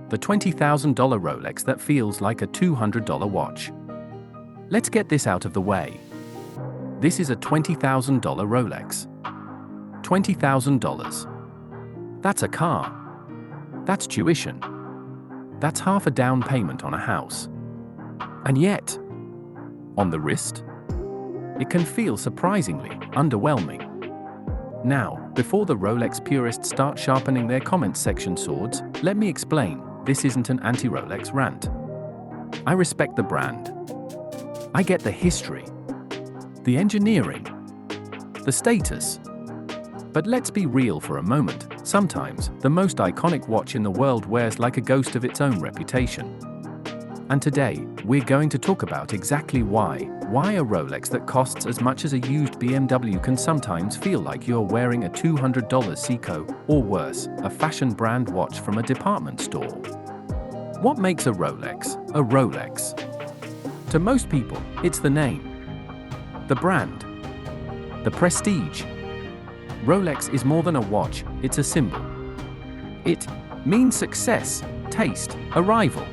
the $20,000 Rolex that feels like a $200 watch. Let's get this out of the way. This is a $20,000 Rolex. $20,000. That's a car. That's tuition. That's half a down payment on a house. And yet, on the wrist, it can feel surprisingly underwhelming. Now, before the Rolex purists start sharpening their comments section swords, let me explain, this isn't an anti-Rolex rant. I respect the brand. I get the history, the engineering, the status. But let's be real for a moment, sometimes, the most iconic watch in the world wears like a ghost of its own reputation. And today, we're going to talk about exactly why a Rolex that costs as much as a used BMW can sometimes feel like you're wearing a $200 Seiko, or worse, a fashion brand watch from a department store. What makes a Rolex a Rolex? To most people, it's the name, the brand, the prestige. Rolex is more than a watch, it's a symbol. It means success, taste, arrival.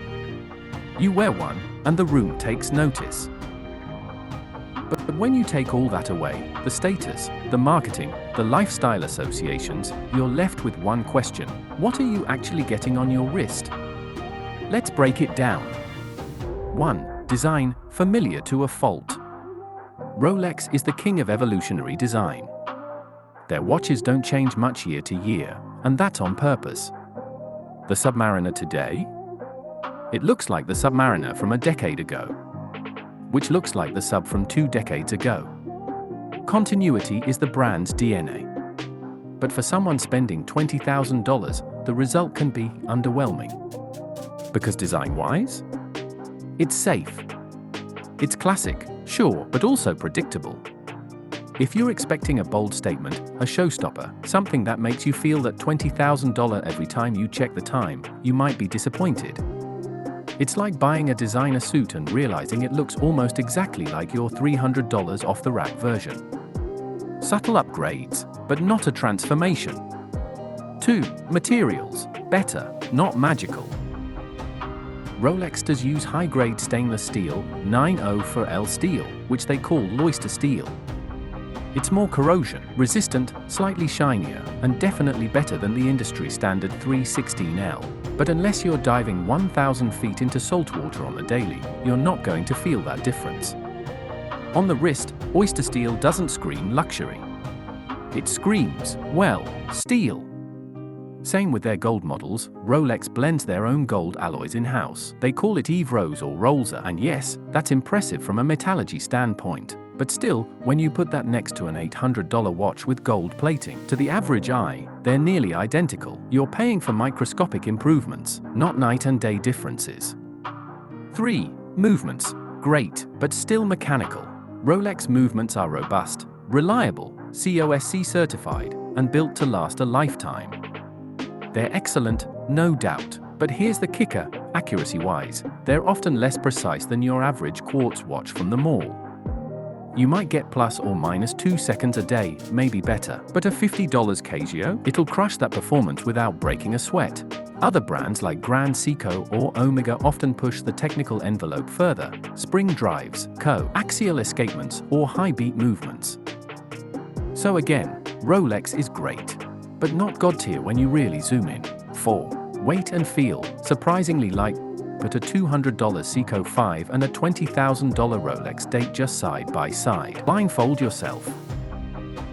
You wear one, and the room takes notice. But when you take all that away, the status, the marketing, the lifestyle associations, you're left with one question: what are you actually getting on your wrist? Let's break it down. 1. Design, familiar to a fault. Rolex is the king of evolutionary design. Their watches don't change much year to year, and that's on purpose. The Submariner today? It looks like the Submariner from a decade ago, which looks like the Sub from 2 decades ago. Continuity is the brand's DNA. But for someone spending $20,000, the result can be underwhelming. Because design-wise, it's safe. It's classic, sure, but also predictable. If you're expecting a bold statement, a showstopper, something that makes you feel that $20,000 every time you check the time, you might be disappointed. It's like buying a designer suit and realizing it looks almost exactly like your $300 off-the-rack version. Subtle upgrades, but not a transformation. 2. Materials, better, not magical. Rolex does use high-grade stainless steel, 904L steel, which they call Oyster steel. It's more corrosion-resistant, slightly shinier, and definitely better than the industry standard 316L. But unless you're diving 1,000 feet into saltwater on the daily, you're not going to feel that difference. On the wrist, Oyster steel doesn't scream luxury. It screams, well, steel. Same with their gold models. Rolex blends their own gold alloys in-house. They call it Eve Rose or Rolsa, and yes, that's impressive from a metallurgy standpoint. But still, when you put that next to an $800 watch with gold plating, to the average eye, they're nearly identical. You're paying for microscopic improvements, not night and day differences. 3. Movements. Great, but still mechanical. Rolex movements are robust, reliable, COSC certified, and built to last a lifetime. They're excellent, no doubt, but here's the kicker: accuracy-wise, they're often less precise than your average quartz watch from the mall. You might get plus or minus 2 seconds a day, maybe better, but a $50 Casio, it'll crush that performance without breaking a sweat. Other brands like Grand Seiko or Omega often push the technical envelope further: spring drives, co-axial escapements, or high-beat movements. So again, Rolex is great, but not god-tier when you really zoom in. 4. Weight and feel, surprisingly light, but a $200 Seiko 5 and a $20,000 Rolex date just side by side. Blindfold yourself.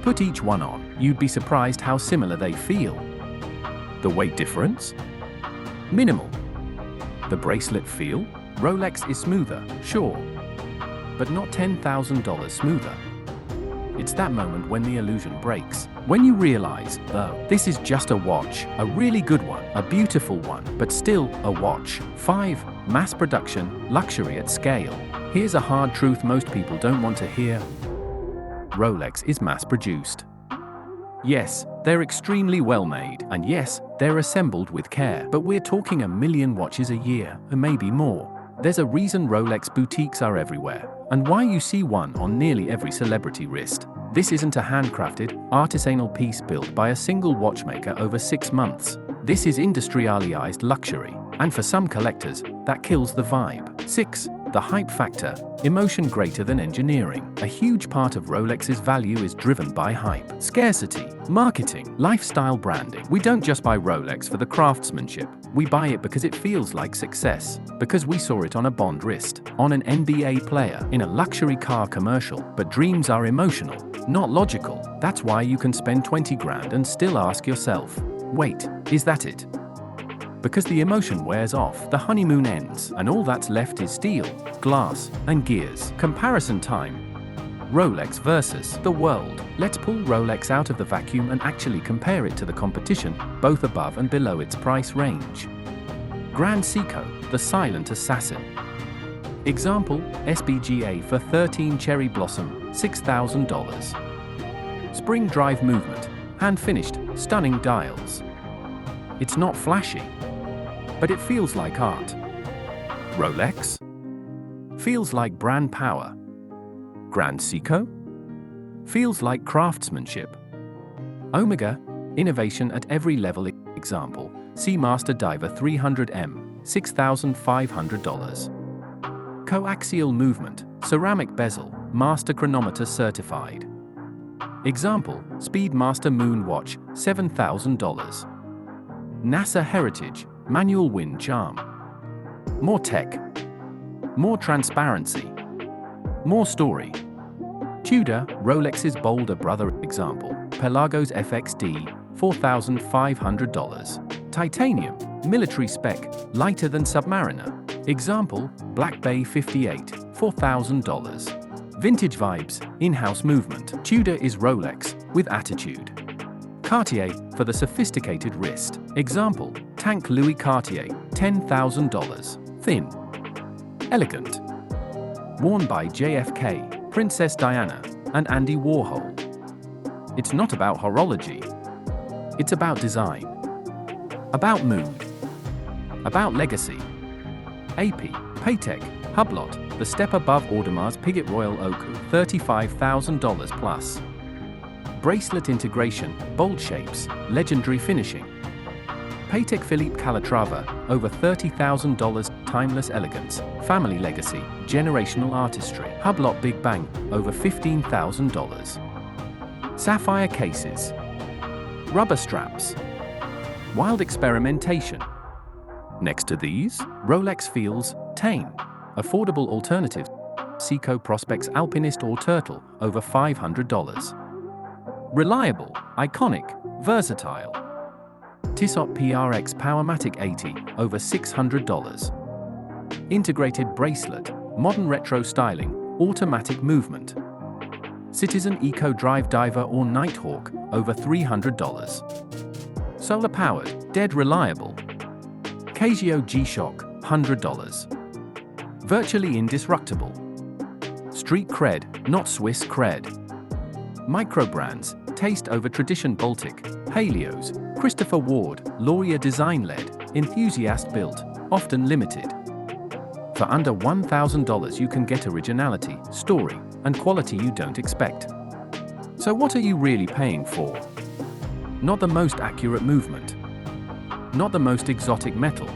Put each one on, you'd be surprised how similar they feel. The weight difference? Minimal. The bracelet feel? Rolex is smoother, sure, but not $10,000 smoother. It's that moment when the illusion breaks. When you realize, though, this is just a watch, a really good one, a beautiful one, but still a watch. 5. Mass production, luxury at scale. Here's a hard truth most people don't want to hear. Rolex is mass-produced. Yes, they're extremely well made, and yes, they're assembled with care, but we're talking 1 million watches a year, or maybe more. There's a reason Rolex boutiques are everywhere, and why you see one on nearly every celebrity wrist. This isn't a handcrafted, artisanal piece built by a single watchmaker over 6 months. This is industrialized luxury, And for some collectors, that kills the vibe. 6. The hype factor. Emotion greater than engineering. A huge part of Rolex's value is driven by hype, scarcity, marketing, lifestyle branding. We don't just buy Rolex for the craftsmanship. We buy it because it feels like success, because we saw it on a Bond wrist, on an NBA player, in a luxury car commercial. But dreams are emotional, not logical. That's why you can spend 20 grand and still ask yourself, wait, is that it? Because the emotion wears off, the honeymoon ends, and all that's left is steel, glass, and gears. Comparison time. Rolex versus the world. Let's pull Rolex out of the vacuum and actually compare it to the competition, both above and below its price range. Grand Seiko, the silent assassin. Example, SBGA for 13 Cherry Blossom, $6,000. Spring drive movement, hand-finished, stunning dials. It's not flashy, but it feels like art. Rolex? Feels like brand power. Grand Seiko? Feels like craftsmanship. Omega? Innovation at every level. Example, Seamaster Diver 300M, $6,500. Coaxial movement, ceramic bezel, master chronometer certified. Example, Speedmaster Moon Watch, $7,000. NASA Heritage, manual wind charm. More tech. More transparency. More story. Tudor, Rolex's bolder brother. Example, Pelagos FXD, $4,500. Titanium, military spec, lighter than Submariner. Example, Black Bay 58, $4,000. Vintage vibes, in-house movement. Tudor is Rolex, with attitude. Cartier, for the sophisticated wrist. Example, Tank Louis Cartier, $10,000. Thin. Elegant. Worn by JFK, Princess Diana, and Andy Warhol. It's not about horology. It's about design. About mood. About legacy. AP, Patek, Hublot, the step above Audemars Piguet Royal Oak, $35,000 plus. Bracelet integration, bold shapes, legendary finishing. Patek Philippe Calatrava, over $30,000, timeless elegance, family legacy, generational artistry. Hublot Big Bang, over $15,000. Sapphire cases. Rubber straps. Wild experimentation. Next to these, Rolex feels tame. Affordable alternative. Seiko Prospex Alpinist or Turtle, over $500. Reliable, iconic, versatile. Tissot PRX Powermatic 80, over $600. Integrated bracelet, modern retro styling, automatic movement. Citizen Eco Drive Diver or Nighthawk, over $300. Solar powered, dead reliable. Casio G-Shock, $100. Virtually indestructible. Street cred, not Swiss cred. Micro brands, taste over tradition. Baltic, Helios, Christopher Ward, Lauria design-led, enthusiast built, often limited. For under $1,000 you can get originality, story, and quality you don't expect. So what are you really paying for? Not the most accurate movement. Not the most exotic metal.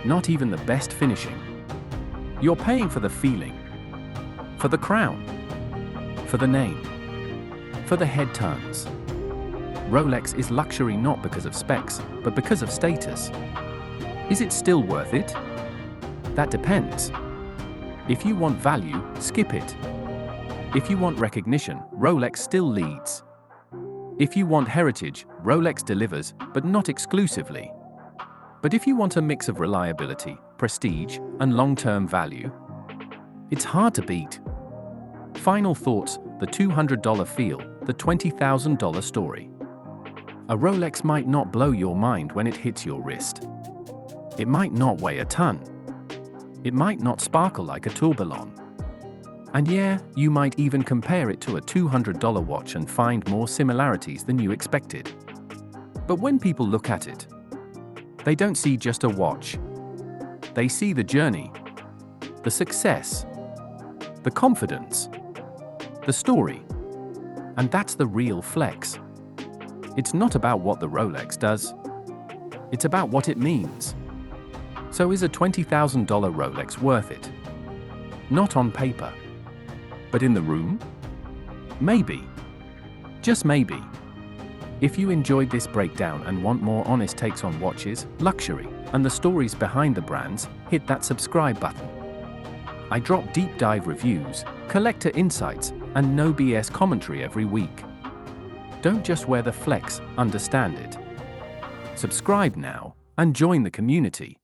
Not even the best finishing. You're paying for the feeling. For the crown. For the name. For the head turns. Rolex is luxury not because of specs, but because of status. Is it still worth it? That depends. If you want value, skip it. If you want recognition, Rolex still leads. If you want heritage, Rolex delivers, but not exclusively. But if you want a mix of reliability, prestige, and long-term value, it's hard to beat. Final thoughts, the $200 feel, the $20,000 story. A Rolex might not blow your mind when it hits your wrist. It might not weigh a ton. It might not sparkle like a tourbillon. And yeah, you might even compare it to a $200 watch and find more similarities than you expected. But when people look at it, they don't see just a watch. They see the journey, the success, the confidence, the story. And that's the real flex. It's not about what the Rolex does. It's about what it means. So is a $20,000 Rolex worth it? Not on paper. But in the room? Maybe. Just maybe. If you enjoyed this breakdown and want more honest takes on watches, luxury, and the stories behind the brands, hit that subscribe button. I drop deep dive reviews, collector insights, and no BS commentary every week. Don't just wear the flex, understand it. Subscribe now and join the community.